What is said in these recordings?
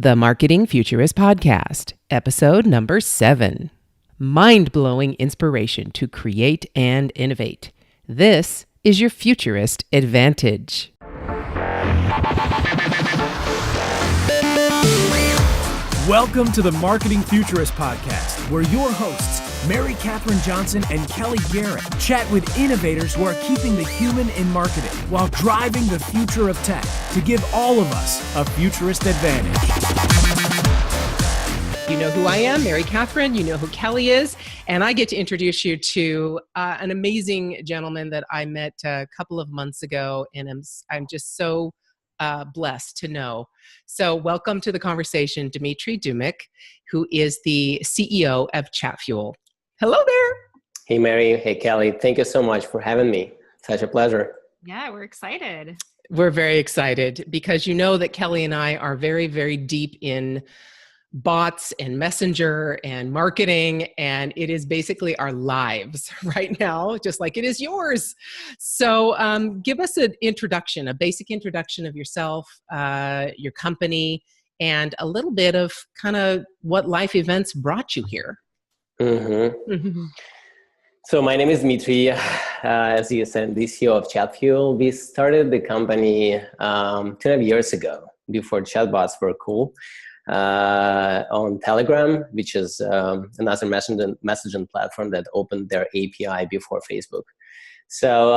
The Marketing Futurist Podcast, episode number 7. Mind-blowing inspiration to create and innovate. This is your Futurist advantage. Welcome to the Marketing Futurist Podcast, where your hosts, Mary Catherine Johnson and Kelly Garrett, chat with innovators who are keeping the human in marketing while driving the future of tech to give all of us a futurist advantage. You know who I am, Mary Catherine. You know who Kelly is. And I get to introduce you to an amazing gentleman that I met a couple of months ago. And I'm just so blessed to know. So welcome to the conversation, Dmitry Dumik, who is the CEO of Chatfuel. Hello there. Hey, Mary. Hey, Kelly. Thank you so much for having me. Such a pleasure. Yeah, we're excited. We're very excited because you know that Kelly and I are very, very deep in bots and messenger and marketing, and it is basically our lives right now, just like it is yours. So give us an introduction, a basic introduction of yourself, your company, and a little bit of kind of what life events brought you here. So my name is Dmitry, as you said, the CEO of Chatfuel. We started the company 2.5 years ago, before chatbots were cool, on Telegram, which is another messaging platform that opened their API before Facebook. So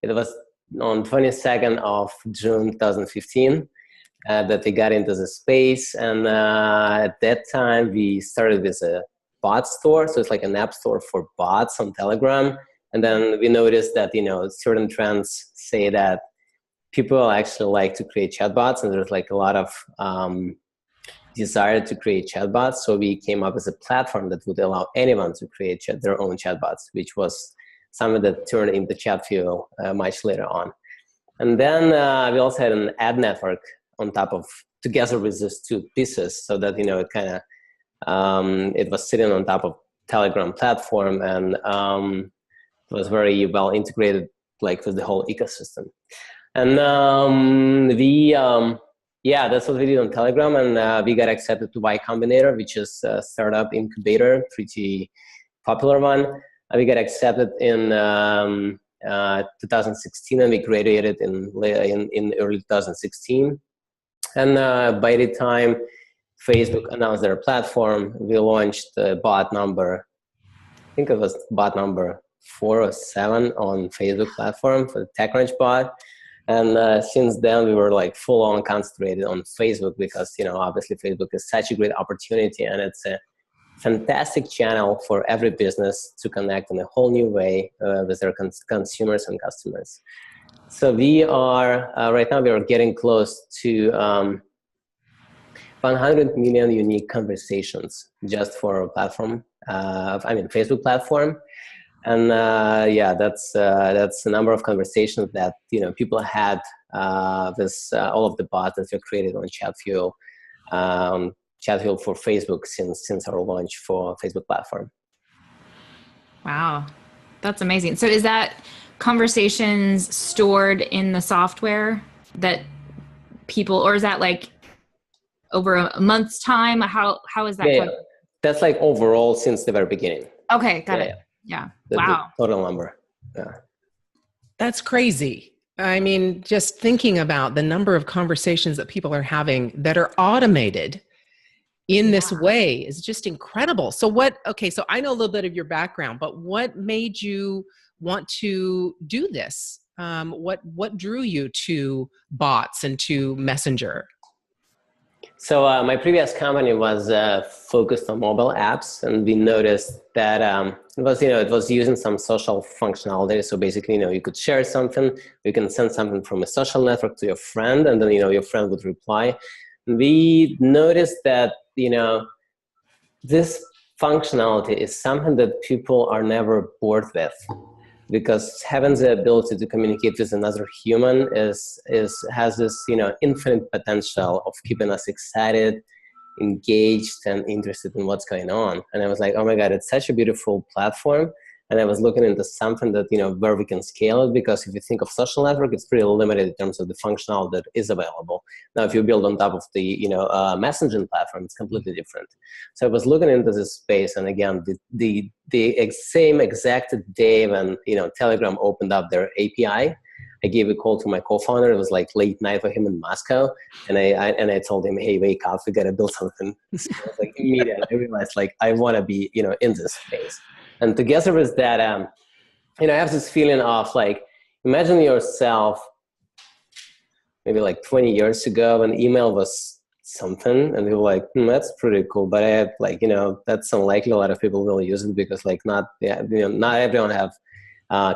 it was on 22nd of June 2015 that we got into the space. And at that time, we started with a bot store. So it's like an app store for bots on Telegram. And then we noticed that, certain trends say that people actually like to create chatbots, and there's like a lot of desire to create chatbots. So we came up with a platform that would allow anyone to create their own chatbots, which was something that turned into Chatfuel much later on. And then we also had an ad network on top of, together with these two pieces, so that, it kind of, it was sitting on top of Telegram platform, and it was very well integrated, like with the whole ecosystem. And that's what we did on Telegram, and we got accepted to Y Combinator, which is a startup incubator, pretty popular one. We got accepted in 2016, and we graduated in early 2016. And by the time Facebook announced their platform, we launched bot number, I think it was bot number 407 on Facebook platform for the TechCrunch bot. And since then, we were like full on concentrated on Facebook because, obviously Facebook is such a great opportunity, and it's a fantastic channel for every business to connect in a whole new way with their consumers and customers. So we are, right now we are getting close to 100 million unique conversations just for our platform, Facebook platform. And that's a number of conversations that people had with all of the bots that were created on Chatfuel, Chatfuel for Facebook since our launch for Facebook platform. Wow, that's amazing. So is that conversations stored in the software that people, or is that like over a month's time? How is that? Yeah. That's like overall since the very beginning. Okay, got it. Yeah. The total number. Yeah. That's crazy. I mean, just thinking about the number of conversations that people are having that are automated in this way is just incredible. So so I know a little bit of your background, but what made you want to do this? What drew you to bots and to Messenger? So my previous company was focused on mobile apps, and we noticed that it was using some social functionality. So basically, you could share something, you can send something from a social network to your friend, and then your friend would reply. And we noticed that this functionality is something that people are never bored with, because having the ability to communicate with another human has this infinite potential of keeping us excited, engaged, and interested in what's going on. And I was like, oh my God, it's such a beautiful platform. And I was looking into something that, where we can scale it, because if you think of social network, it's pretty limited in terms of the functionality that is available. Now, if you build on top of the, messaging platform, it's completely different. So I was looking into this space, and again, the same exact day when, Telegram opened up their API, I gave a call to my co-founder. It was like late night for him in Moscow. And I told him, hey, wake up, we got to build something. So I was like, immediately, I realized like, I want to be, in this space. And together with that, I have this feeling of like, imagine yourself maybe like 20 years ago when email was something, and we were like, that's pretty cool. But I have like, that's unlikely a lot of people will use it, because like not everyone have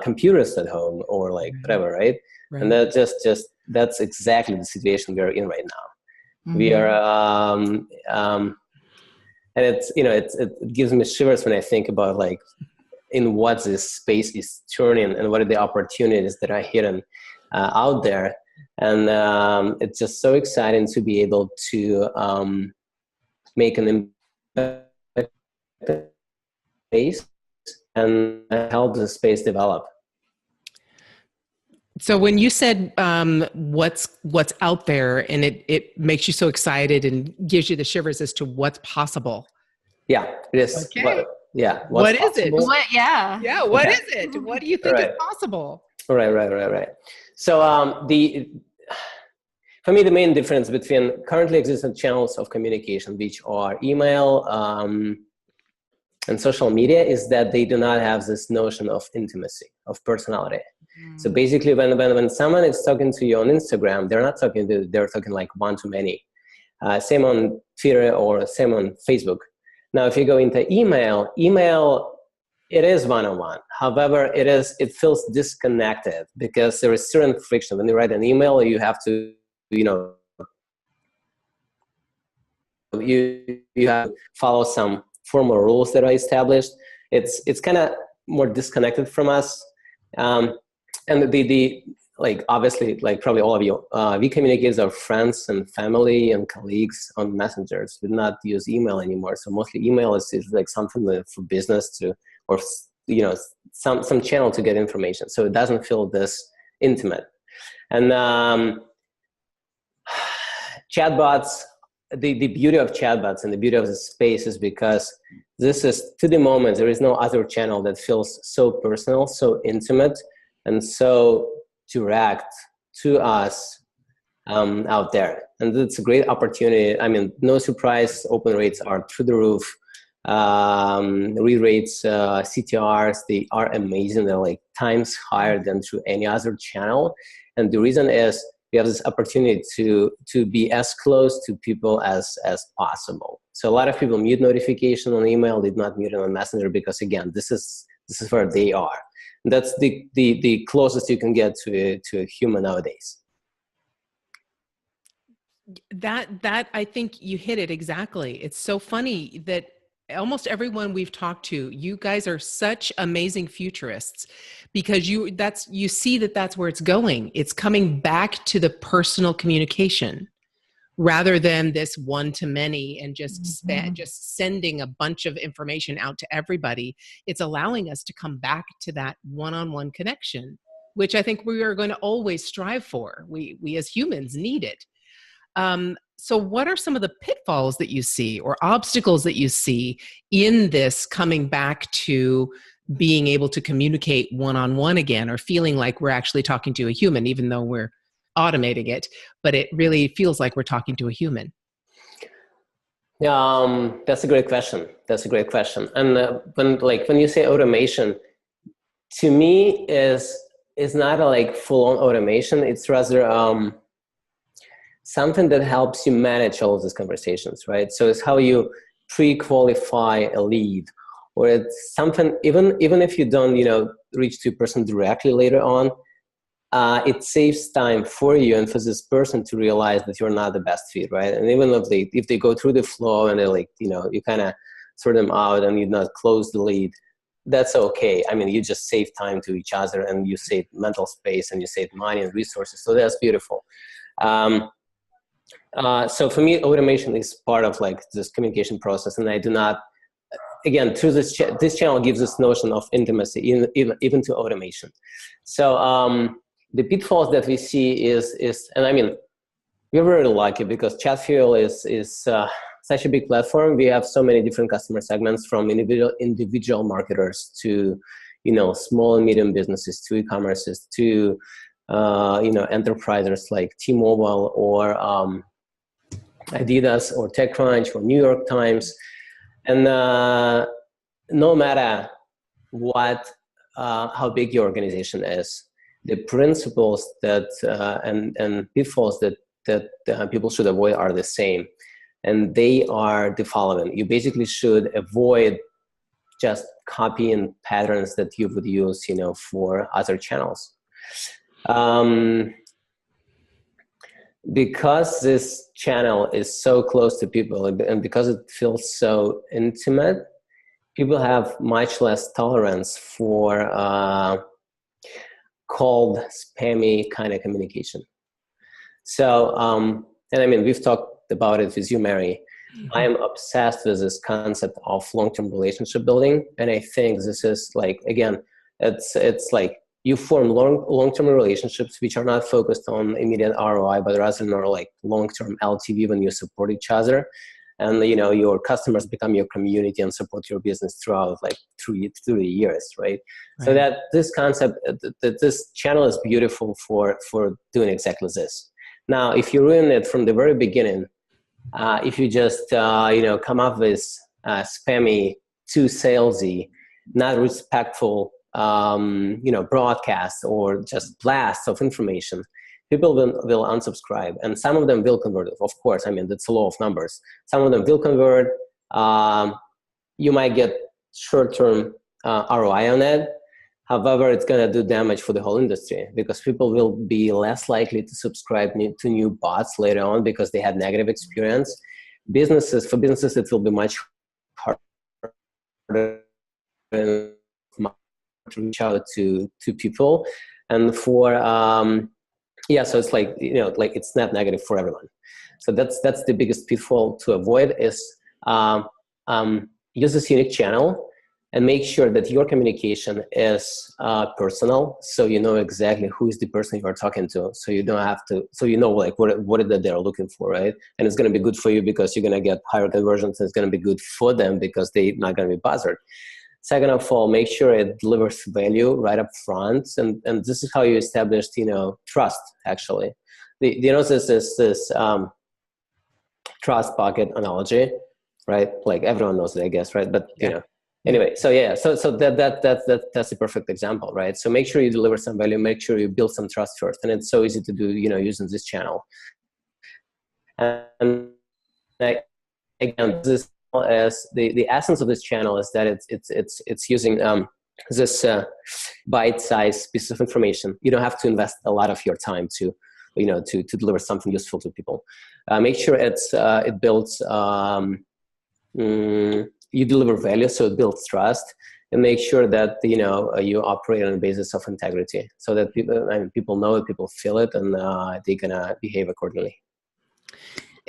computers at home or like whatever, right? And that that's exactly the situation we're in right now. We are, and it's, it gives me shivers when I think about like in what this space is turning and what are the opportunities that are hidden out there. And it's just so exciting to be able to make an impact space and help the space develop. So when you said what's out there, and it makes you so excited and gives you the shivers as to what's possible. Yeah, it is. Okay. What is it? What? Yeah. Yeah. What is it? What do you think is possible? Right. So for me, the main difference between currently existing channels of communication, which are email and social media, is that they do not have this notion of intimacy, of personality. So basically, when someone is talking to you on Instagram, they're talking like one to many. Same on Twitter or same on Facebook. Now, if you go into email, it is one-on-one. However, it feels disconnected because there is certain friction. When you write an email, you have to, you have to follow some formal rules that are established. It's kind of more disconnected from us. And the like, obviously, like probably all of you, we communicate with our friends and family and colleagues on messengers. We do not use email anymore. So mostly email is like something for business or some channel to get information. So it doesn't feel this intimate. And chatbots, the beauty of chatbots and the beauty of the space is because this is, to the moment, there is no other channel that feels so personal, so intimate, and so direct to us out there. And it's a great opportunity. I mean, no surprise, open rates are through the roof. Read rates, CTRs, they are amazing. They're like times higher than through any other channel. And the reason is we have this opportunity to be as close to people as possible. So a lot of people mute notification on email, did not mute it on Messenger, because again, this is where they are. And that's the closest you can get to a human nowadays. That I think you hit it exactly. It's so funny that almost everyone we've talked to, you guys are such amazing futurists, because you see that's where it's going. It's coming back to the personal communication rather than this one to many and just sending a bunch of information out to everybody. It's allowing us to come back to that one-on-one connection, which I think we are going to always strive for. We as humans need it. So what are some of the pitfalls that you see or obstacles that you see in this coming back to being able to communicate one-on-one again, or feeling like we're actually talking to a human, even though we're automating it, but it really feels like we're talking to a human? That's a great question. And when you say automation, to me is not a full-on automation. It's rather something that helps you manage all of these conversations, right? So it's how you pre-qualify a lead, or it's something, even if you don't, reach to a person directly later on, it saves time for you and for this person to realize that you're not the best fit, right? And even if they go through the flow and they're you kind of sort them out and you not close the lead, that's okay. I mean, you just save time to each other and you save mental space and you save money and resources. So that's beautiful. So for me, automation is part of this communication process, and I do not, again, through this channel gives us notion of intimacy, even to automation. So the pitfalls that we see is, and I mean, we're very lucky because Chatfuel is such a big platform. We have so many different customer segments, from individual marketers to, small and medium businesses, to e-commerces, to enterprises like T-Mobile or Adidas or TechCrunch or New York Times. And no matter how big your organization is, the principles that and pitfalls that people should avoid are the same, and they are the following. You basically should avoid just copying patterns that you would use, for other channels. Because this channel is so close to people and because it feels so intimate, people have much less tolerance for cold, spammy kind of communication. So, and I mean, we've talked about it with you, Mary. I am obsessed with this concept of long-term relationship building. And I think this is like, again, it's like you form long-term relationships which are not focused on immediate ROI, but rather more like long-term LTV when you support each other. And, your customers become your community and support your business throughout through the years, right? So that this concept, that this channel is beautiful for doing exactly this. Now, if you ruin it from the very beginning, if you just, come up with spammy, too salesy, not respectful, broadcast or just blasts of information, people will unsubscribe, and some of them will convert. Of course, I mean, that's a law of numbers. Some of them will convert. You might get short-term ROI on it. However, it's going to do damage for the whole industry because people will be less likely to subscribe to new bots later on because they had negative experience. For businesses, it will be much harder to reach out to people. And for, so it's like, it's not negative for everyone. So that's the biggest pitfall to avoid is use this unique channel and make sure that your communication is personal, so you know exactly who is the person you are talking to. So you don't have to, so what it that they're looking for, right? And it's going to be good for you because you're going to get higher conversions. And it's going to be good for them because they're not going to be bothered. Second of all, make sure it delivers value right up front, and this is how you establish, trust. Actually, this trust bucket analogy, right? Like everyone knows it, I guess, right? But anyway, so that's a perfect example, right? So make sure you deliver some value, make sure you build some trust first, and it's so easy to do, using this channel. And again, this as the essence of this channel is that it's using this bite-sized piece of information. You don't have to invest a lot of your time to deliver something useful to people. Make sure it builds you deliver value, so it builds trust, and make sure that you operate on a basis of integrity, so that people know it, people feel it, and they're gonna behave accordingly.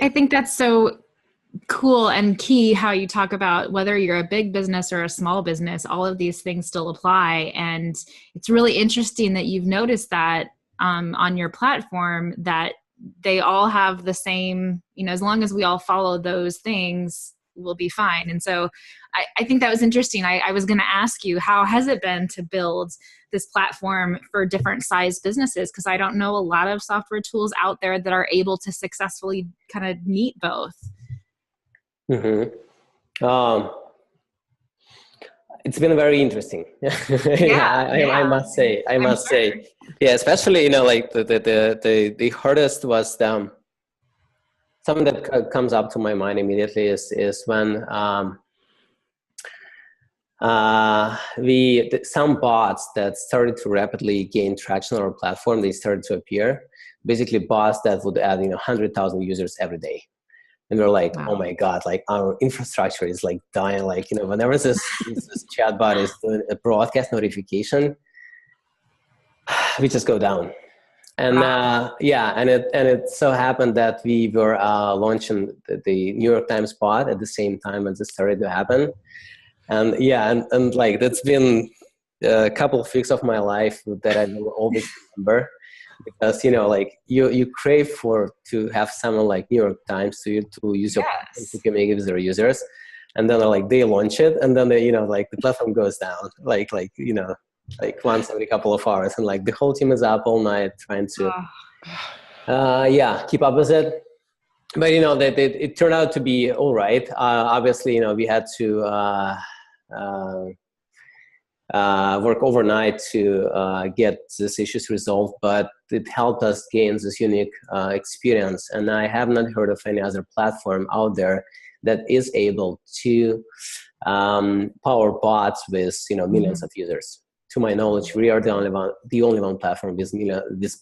I think that's so cool and key how you talk about whether you're a big business or a small business, all of these things still apply. And it's really interesting that you've noticed that on your platform, that they all have the same, as long as we all follow those things, we'll be fine. And so I think that was interesting. I was going to ask you, how has it been to build this platform for different size businesses? Because I don't know a lot of software tools out there that are able to successfully kind of meet both. Mm-hmm. It's been very interesting. I must say. Yeah, especially the hardest was something that comes up to my mind immediately is when some bots that started to rapidly gain traction on our platform, they started to appear. Basically, bots that would add 100,000 users every day. And we're like, wow. Oh my God, our infrastructure is dying. Whenever this chatbot is doing a broadcast notification, we just go down. And wow. And it so happened that we were launching the New York Times bot at the same time as it started to happen. And yeah, and like that's been a couple of weeks of my life that I will always remember, because like you crave to have someone like New York Times to use your platform to communicate with their users, and then like they launch it, and then they like the platform goes down like once every couple of hours, and like the whole team is up all night trying to keep up with it. But that it turned out to be all right. Obviously, we had to work overnight to get these issues resolved, but it helped us gain this unique experience. And I have not heard of any other platform out there that is able to power bots with millions of users. To my knowledge, we are the only one platform with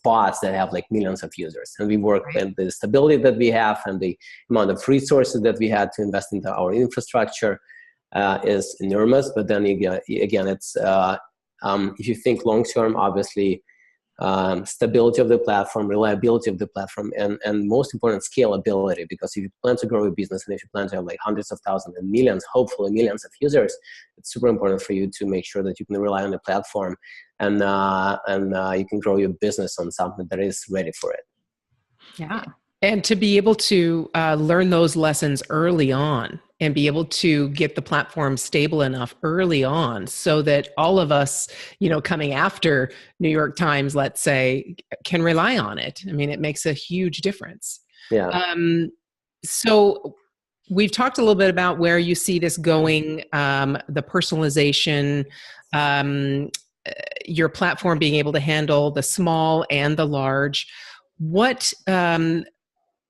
bots that have like millions of users. And we work with the stability that we have and the amount of resources that we had to invest into our infrastructure is enormous. But then again, it's if you think long term, obviously stability of the platform, reliability of the platform, and most important, scalability. Because if you plan to grow a business, and if you plan to have like hundreds of thousands and millions, hopefully millions of users, it's super important for you to make sure that you can rely on the platform and you can grow your business on something that is ready for it. Yeah. And to be able to learn those lessons early on and be able to get the platform stable enough early on so that all of us, coming after New York Times, let's say, can rely on it. I mean, it makes a huge difference. Yeah. So we've talked a little bit about where you see this going, the personalization, your platform being able to handle the small and the large.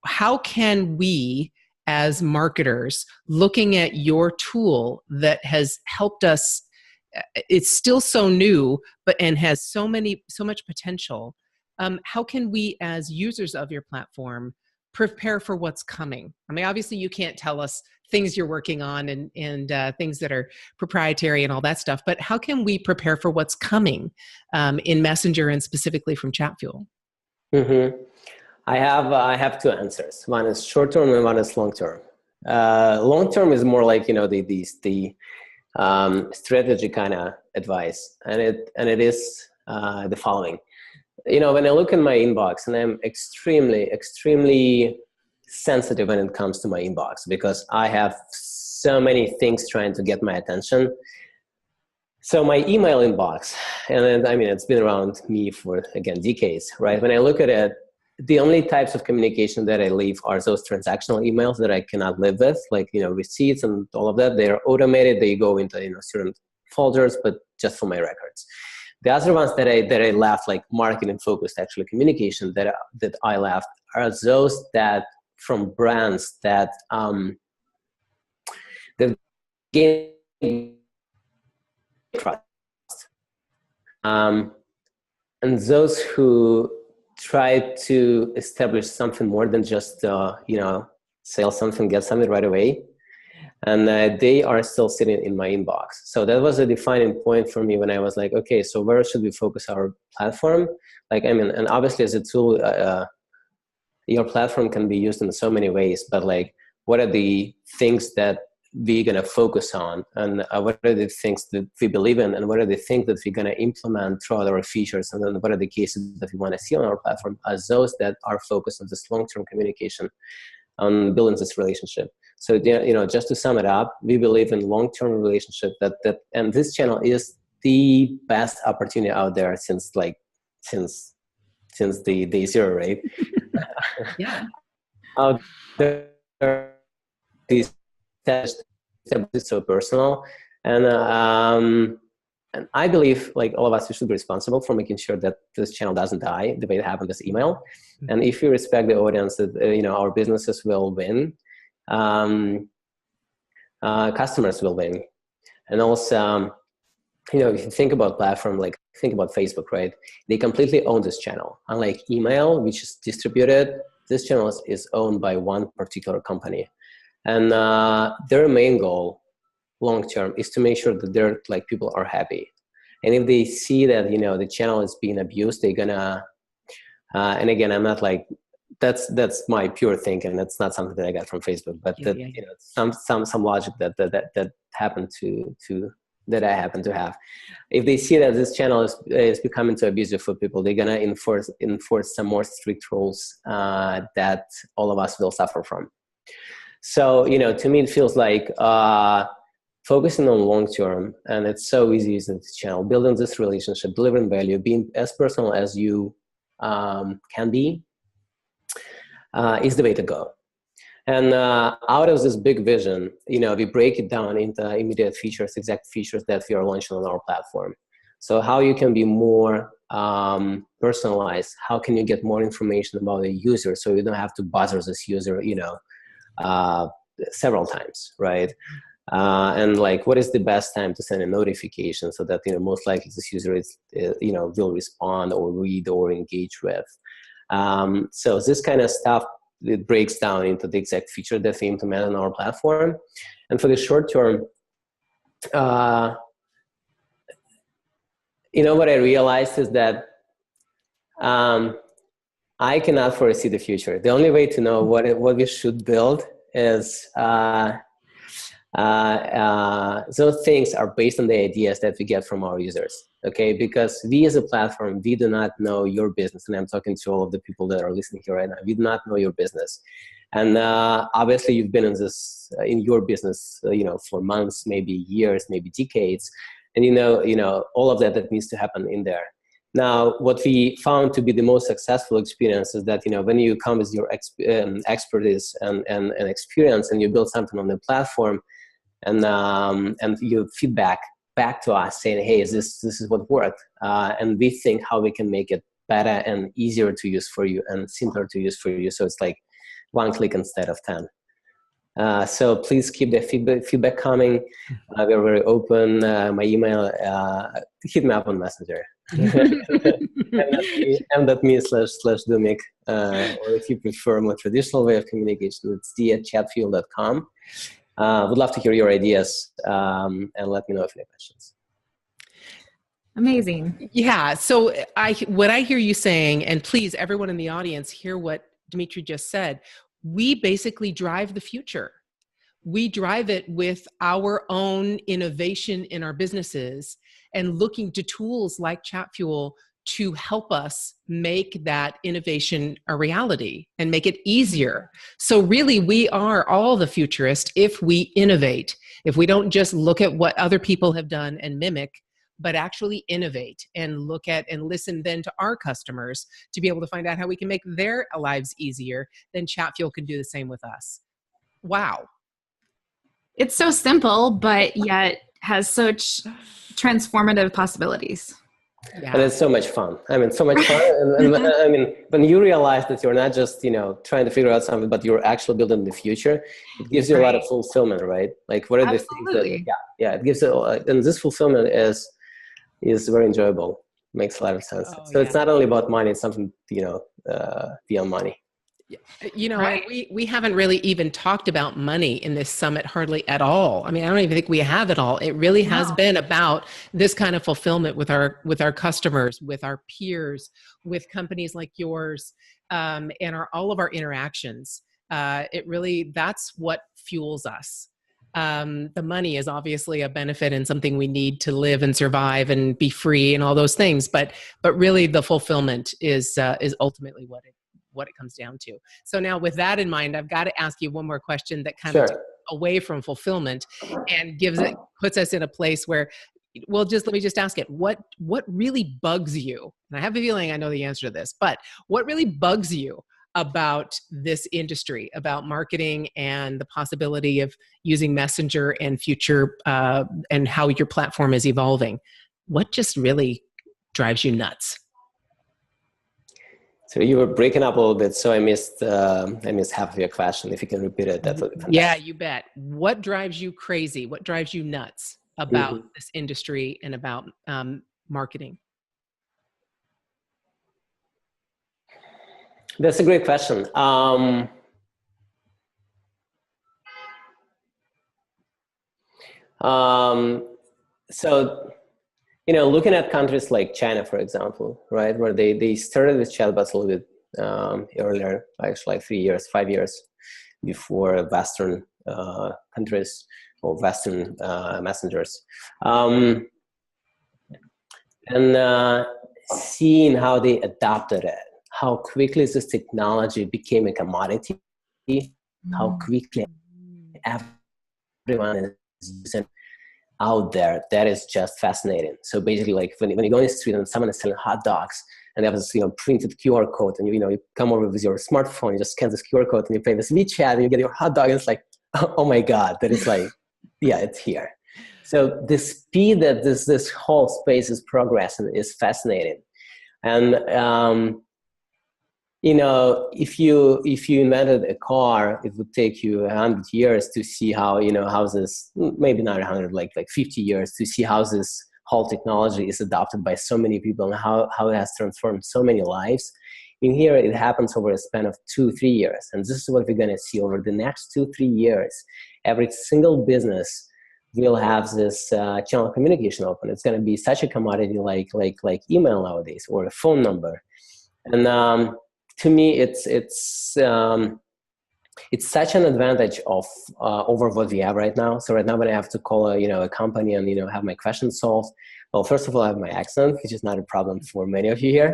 How can we, as marketers, looking at your tool that has helped us, it's still so new, and has so much potential. How can we, as users of your platform, prepare for what's coming? I mean, obviously you can't tell us things you're working on and things that are proprietary and all that stuff, but how can we prepare for what's coming in Messenger and specifically from Chatfuel? Mm-hmm. I have two answers. One is short term and one is long term. Long term is more like the strategy kind of advice, and it is the following. When I look in my inbox, and I'm extremely sensitive when it comes to my inbox, because I have so many things trying to get my attention. So my email inbox, and I mean it's been around me for decades, right? When I look at it, the only types of communication that I leave are those transactional emails that I cannot live with, like receipts and all of that. They are automated. They go into certain folders, but just for my records. The other ones that I left, like marketing focused actually communication that I left, are those that from brands that gain trust, and those who try to establish something more than just sell something, get something right away, and they are still sitting in my inbox. So that was a defining point for me when I was like, okay, so where should we focus our platform? And obviously as a tool, your platform can be used in so many ways, but like, what are the things that we're going to focus on, and what are the things that we believe in, and what are the things that we're going to implement throughout our features, and then what are the cases that we want to see on our platform as those that are focused on this long-term communication, on building this relationship. So just to sum it up, we believe in long-term relationship and this channel is the best opportunity out there since the day zero, right? Yeah. Out there, these it's so personal, and I believe like all of us, we should be responsible for making sure that this channel doesn't die the way it happened with email. And if you respect the audience, that our businesses will win, customers will win, and also if you think about platform, like think about Facebook, right? They completely own this channel. Unlike email, which is distributed, this channel is owned by one particular company. And their main goal, long term, is to make sure that their people are happy. And if they see that the channel is being abused, they're gonna. And again, I'm not that's my pure thinking. That's not something that I got from Facebook, but some logic that happened to that I happen to have. If they see that this channel is becoming too abusive for people, they're gonna enforce some more strict rules that all of us will suffer from. So, to me, it feels like focusing on long term, and it's so easy using this channel, building this relationship, delivering value, being as personal as you can be, is the way to go. And out of this big vision, we break it down into immediate features, exact features that we are launching on our platform. So how you can be more personalized, how can you get more information about the user so you don't have to buzzer this user, several times, right? And like, what is the best time to send a notification so that, most likely this user is, will respond or read or engage with. So this kind of stuff, it breaks down into the exact feature that we implement on our platform. And for the short term, what I realized is that I cannot foresee the future. The only way to know what we should build is those things are based on the ideas that we get from our users, okay? Because we as a platform, we do not know your business, and I'm talking to all of the people that are listening here right now. We do not know your business. And obviously you've been in your business, for months, maybe years, maybe decades, and all of that needs to happen in there. Now, what we found to be the most successful experience is that, when you come with your expertise and experience and you build something on the platform, and you feedback back to us saying, hey, this is what worked. And we think how we can make it better and easier to use for you and simpler to use for you. So it's like one click instead of 10. So please keep the feedback coming. We're very open. My email, hit me up on Messenger. m.me/Dumik. Or if you prefer a more traditional way of communication, it's d@chatfuel.com. Would love to hear your ideas, and let me know if you have questions. Amazing. Yeah. So what I hear you saying, and please, everyone in the audience, hear what Dmitry just said. We basically drive the future. We drive it with our own innovation in our businesses and looking to tools like Chatfuel to help us make that innovation a reality and make it easier. So really, we are all the futurist if we innovate, if we don't just look at what other people have done and mimic, but actually innovate and look at and listen then to our customers to be able to find out how we can make their lives easier. Then Chatfuel can do the same with us. Wow. It's so simple, but yet has such transformative possibilities. Yeah. And it's so much fun. I mean, so much fun. and I mean, when you realize that you're not just, trying to figure out something, but you're actually building the future, it gives you a lot of fulfillment, right? Like, what are the things that, it gives it, and this fulfillment is very enjoyable. Makes a lot of sense. So it's not only about money, it's something, beyond money. Right. We haven't really even talked about money in this summit hardly at all. I mean, I don't even think we have it all. It really has been about this kind of fulfillment with our customers, with our peers, with companies like yours, and all of our interactions. That's what fuels us. The money is obviously a benefit and something we need to live and survive and be free and all those things. But really, the fulfillment is ultimately what it comes down to. So now with that in mind, I've got to ask you one more question that kind of takes away from fulfillment and puts us in a place where, let me just ask it. What really bugs you? And I have a feeling I know the answer to this, but what really bugs you about this industry, about marketing and the possibility of using Messenger and future, and how your platform is evolving? What just really drives you nuts? So you were breaking up a little bit, so I missed half of your question. If you can repeat it, that would be fantastic. Yeah, you bet. What drives you crazy? What drives you nuts about this industry and about marketing? That's a great question. So, looking at countries like China, for example, right, where they started with chatbots a little bit earlier, actually like 3 years, 5 years before Western countries or Western messengers. And seeing how they adopted it, how quickly this technology became a commodity, how quickly everyone is using out there, that is just fascinating. So basically, like when you go in the street and someone is selling hot dogs and they have this printed QR code, and you come over with your smartphone, you just scan this QR code and you play this WeChat and you get your hot dog, and it's like, oh my God, that is like, yeah, it's here. So the speed that this whole space is progressing is fascinating. And if you invented a car, it would take you 100 years to see how how this, maybe not 100, like 50 years to see how this whole technology is adopted by so many people and how it has transformed so many lives. In here, it happens over a span of 2-3 years, and this is what we're going to see over the next 2-3 years. Every single business will have this channel of communication open. It's going to be such a commodity like email nowadays, or a phone number. And to me, it's such an advantage of over what we have right now. So right now, when I have to call a company and have my question solved, well, first of all, I have my accent, which is not a problem for many of you here.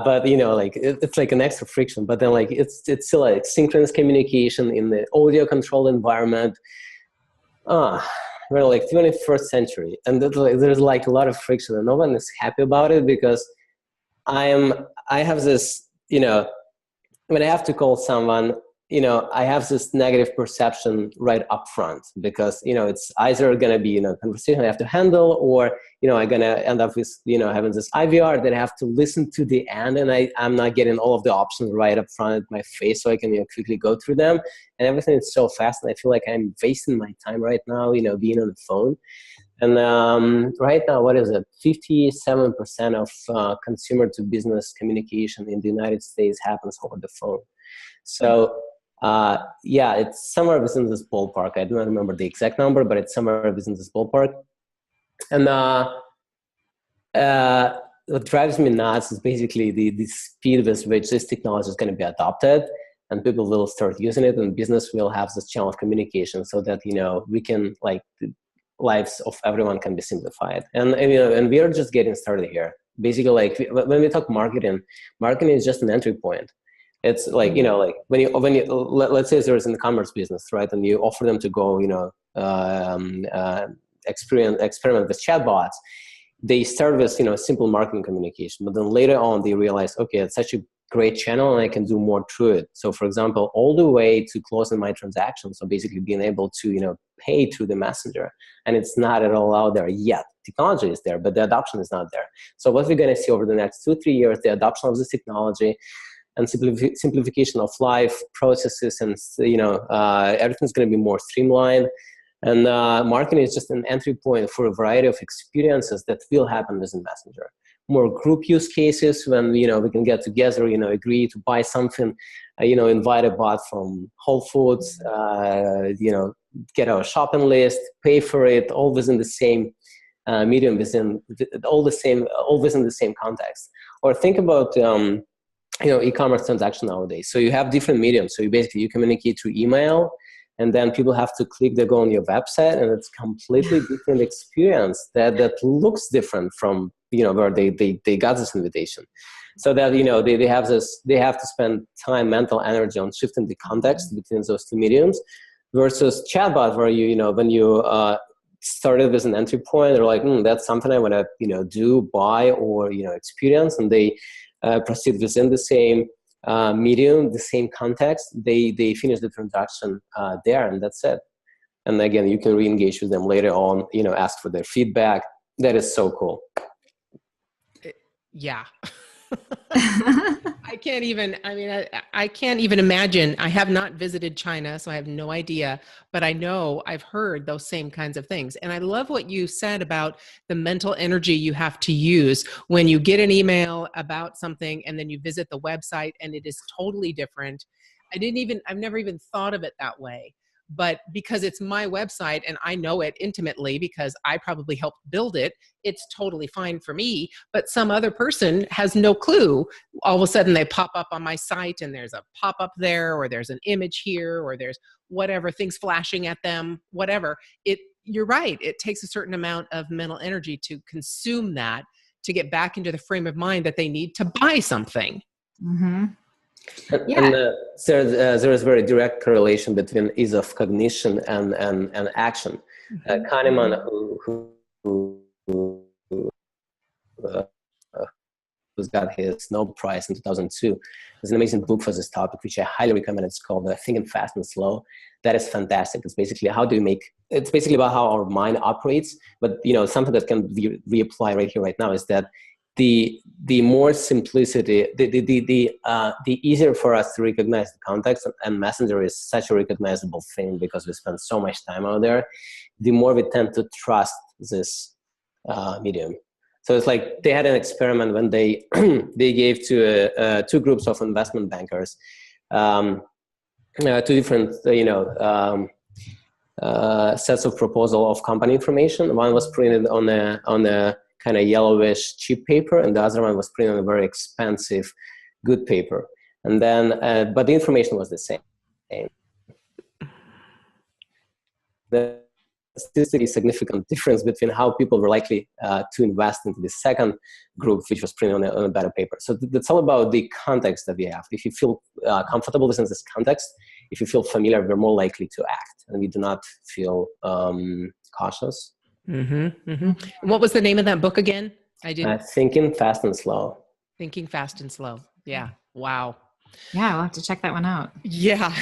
But it's like an extra friction. But then it's still like synchronous communication in the audio controlled environment. We're like 21st century, and there's like a lot of friction, and no one is happy about it, because I have this, when I have to call someone, I have this negative perception right up front, because, it's either going to be, a conversation I have to handle, or, I'm going to end up with, having this IVR that I have to listen to the end, and I'm not getting all of the options right up front at my face, so I can quickly go through them, and everything is so fast, and I feel like I'm wasting my time right now, being on the phone. And right now, what is it? 57% of consumer to business communication in the United States happens over the phone. So yeah, it's somewhere within this ballpark. I do not remember the exact number, but it's somewhere within this ballpark. And what drives me nuts is basically the speed with which this technology is going to be adopted, and people will start using it, and business will have this channel of communication, so that we can the lives of everyone can be simplified. And we are just getting started here. Basically, when we talk marketing is just an entry point. It's like when you let's say there's an e-commerce business, right, and you offer them to go experiment with chatbots. They start with simple marketing communication, but then later on they realize, okay, it's such a great channel and I can do more through it. So for example, all the way to closing my transaction, so basically being able to pay through the messenger, and it's not at all out there yet. Technology is there, but the adoption is not there. So what we're going to see over the next 2-3 years, the adoption of this technology and simplification of life processes, and everything's going to be more streamlined. And marketing is just an entry point for a variety of experiences that will happen within Messenger. More group use cases when we can get together, agree to buy something, invite a bot from Whole Foods, get our shopping list, pay for it, all within the same medium, all within the same context. Or think about e-commerce transaction nowadays. So you have different mediums. So you communicate through email, and then people have to click, they go on your website, and it's completely different experience that looks different from where they got this invitation. So that they have to spend time, mental energy on shifting the context between those two mediums, versus chatbot, where when you started with an entry point, they're like, that's something I want to do, buy, or experience, and they proceed within the same medium, the same context. They finish the transaction there, and that's it. And again, you can re-engage with them later on, ask for their feedback. That is so cool. Yeah. I can't even imagine. I have not visited China, so I have no idea, but I know I've heard those same kinds of things. And I love what you said about the mental energy you have to use when you get an email about something and then you visit the website and it is totally different. I've never even thought of it that way. but because it's my website and I know it intimately because I probably helped build it, it's totally fine for me. But some other person has no clue. All of a sudden they pop up on my site and there's a pop-up there, or there's an image here, or there's whatever, things flashing at them, whatever. You're right. It takes a certain amount of mental energy to consume that, to get back into the frame of mind that they need to buy something. Mm-hmm. And there is very direct correlation between ease of cognition and action. Kahneman, who's got his Nobel Prize in 2002, there's an amazing book for this topic, which I highly recommend. It's called Thinking Fast and Slow. That is fantastic. It's basically it's basically about how our mind operates. But something that can be reapplied right here, right now, is that the more simplicity, the easier for us to recognize the context, and Messenger is such a recognizable thing because we spend so much time out there, the more we tend to trust this medium. So it's like they had an experiment when they gave to two groups of investment bankers two different sets of proposal of company information. One was printed on a kind of yellowish cheap paper, and the other one was printed on a very expensive good paper. And then but the information was the same. The statistically significant difference between how people were likely to invest into the second group, which was printed on a better paper. So that's all about the context that we have. If you feel comfortable within this context, if you feel familiar, we're more likely to act, and we do not feel cautious. Mm-hmm, mm-hmm. And what was the name of that book again? Thinking Fast and Slow. Thinking Fast and Slow. Yeah. Wow. Yeah, I'll have to check that one out. Yeah.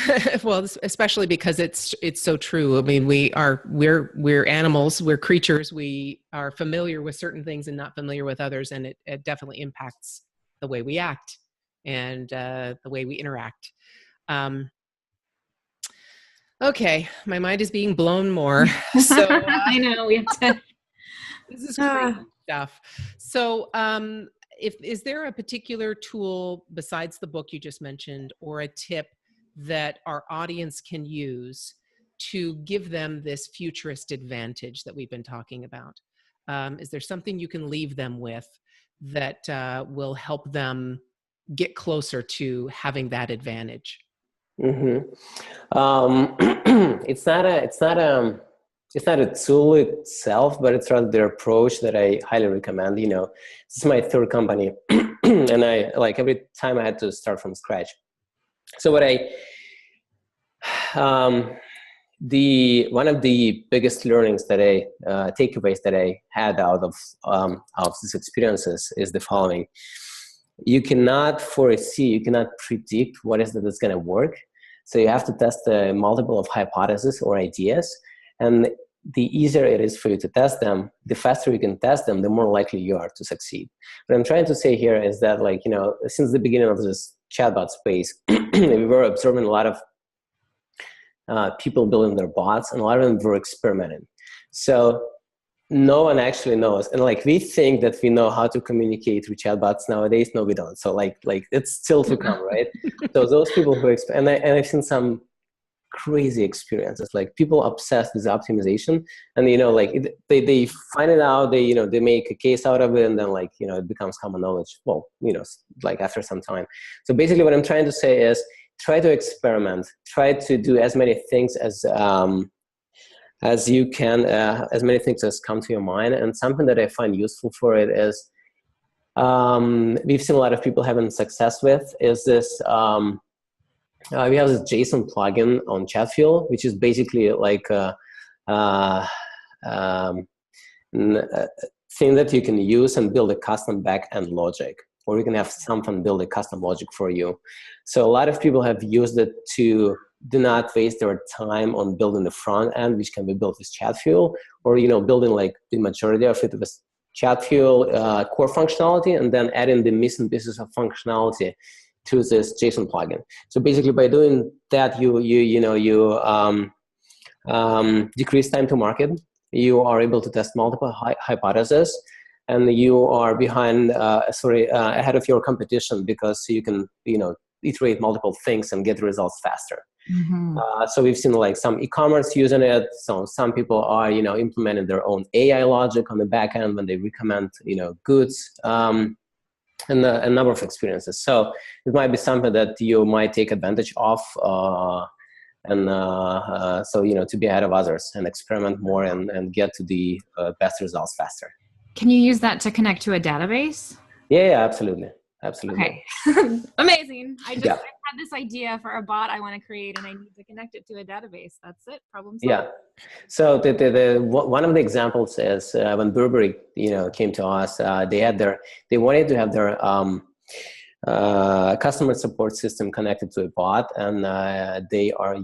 Well, especially because it's so true. I mean, we're animals, we're creatures. We are familiar with certain things and not familiar with others. And it definitely impacts the way we act and the way we interact. Okay. My mind is being blown more. So I know we have to. This is great stuff. So, is there a particular tool besides the book you just mentioned, or a tip that our audience can use to give them this futurist advantage that we've been talking about? Is there something you can leave them with that will help them get closer to having that advantage? Mm-hmm. It's not a tool itself, but it's rather their approach that I highly recommend. This is my third company, and I every time I had to start from scratch. So what one of the biggest learnings that takeaways that I had out of these experiences is the following: you cannot foresee, you cannot predict what is that's going to work. So you have to test a multiple of hypotheses or ideas. And the easier it is for you to test them, the faster you can test them, the more likely you are to succeed. What I'm trying to say here is that, since the beginning of this chatbot space, we were observing a lot of people building their bots, and a lot of them were experimenting. So no one actually knows. And we think that we know how to communicate through chatbots nowadays. No, we don't. So it's still to come, right? So those people who and I've seen some crazy experiences, people obsessed with optimization, and they find it out, they make a case out of it, and then it becomes common knowledge. Well, after some time. So basically what I'm trying to say is try to experiment, try to do as many things as you can, as many things as come to your mind. And something that I find useful for it is we've seen a lot of people having success with is this we have this JSON plugin on Chatfuel, which is basically a thing that you can use and build a custom back-end logic, or you can have someone build a custom logic for you. So a lot of people have used it to do not waste their time on building the front end, which can be built with Chatfuel, or building the majority of it with Chatfuel core functionality, and then adding the missing pieces of functionality to this JSON plugin. So basically, by doing that, you decrease time to market. You are able to test multiple hypotheses, and you are ahead of your competition, because you can iterate multiple things and get results faster. So we've seen like some e-commerce using it. So some people are, implementing their own AI logic on the back end when they recommend, goods, and a number of experiences. So it might be something that you might take advantage of, to be ahead of others and experiment more and get to the best results faster. Can you use that to connect to a database? Yeah, absolutely. Okay. Amazing. I had this idea for a bot I want to create, and I need to connect it to a database. That's it. Problem solved. Yeah. So one of the examples is when Burberry, came to us, they wanted to have their customer support system connected to a bot, and they were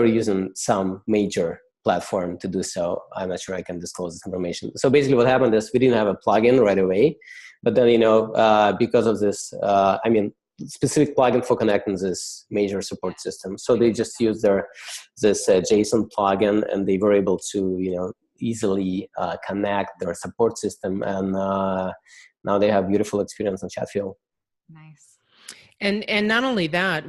using some major platform to do so. I'm not sure I can disclose this information. So basically what happened is we didn't have a plugin right away, but then, because of this, specific plugin for connecting this major support system. So they just used this JSON plugin, and they were able to, easily connect their support system. And now they have beautiful experience on Chatfuel. Nice. And not only that,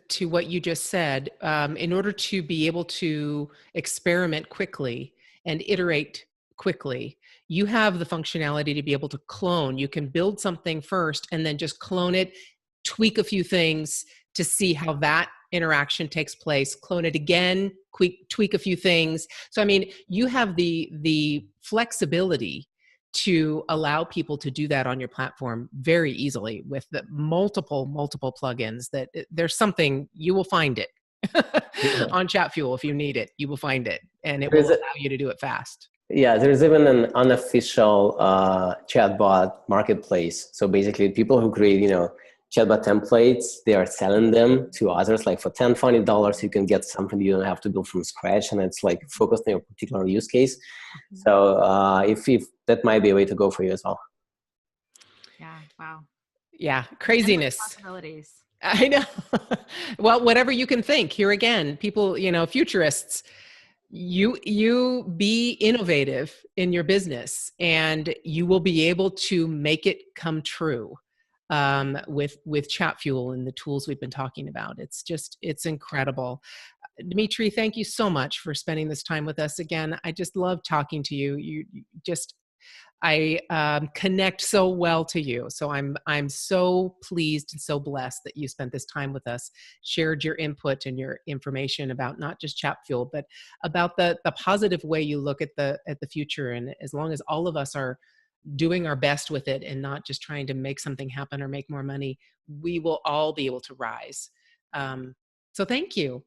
to what you just said, in order to be able to experiment quickly and iterate quickly, you have the functionality to be able to clone. You can build something first and then just clone it, tweak a few things to see how that interaction takes place, clone it again, tweak a few things. So, you have the flexibility to allow people to do that on your platform very easily with the multiple plugins. That there's something, you will find it on Chatfuel. If you need it, you will find it, and it will allow you to do it fast. Yeah, there's even an unofficial chatbot marketplace. So basically people who create, chatbot templates, they are selling them to others. Like for $10, $20, you can get something you don't have to build from scratch, and it's like focused on your particular use case. Mm-hmm. So if that might be a way to go for you as well. Yeah. Wow. Yeah. Craziness. Possibilities. I know. Well, whatever you can think. Here again, people, futurists, you be innovative in your business, and you will be able to make it come true with Chatfuel and the tools we've been talking about. It's incredible. Dmitry, thank you so much for spending this time with us again. I just love talking to you. I connect so well to you. So I'm so pleased and so blessed that you spent this time with us, shared your input and your information about not just Chatfuel, but about the positive way you look at the future. And as long as all of us are doing our best with it and not just trying to make something happen or make more money, we will all be able to rise. So thank you.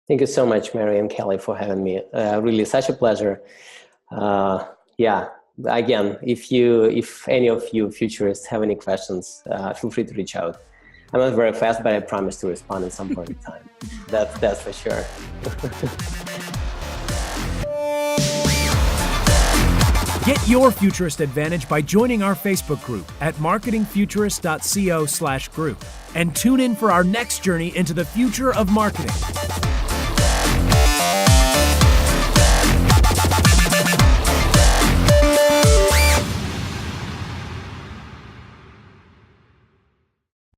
Thank you so much, Mary and Kelly, for having me. Really such a pleasure. Again, if any of you futurists have any questions, feel free to reach out. I'm not very fast, but I promise to respond at some point in time. That's for sure. Get your Futurist advantage by joining our Facebook group at marketingfuturist.co/group, and tune in for our next journey into the future of marketing.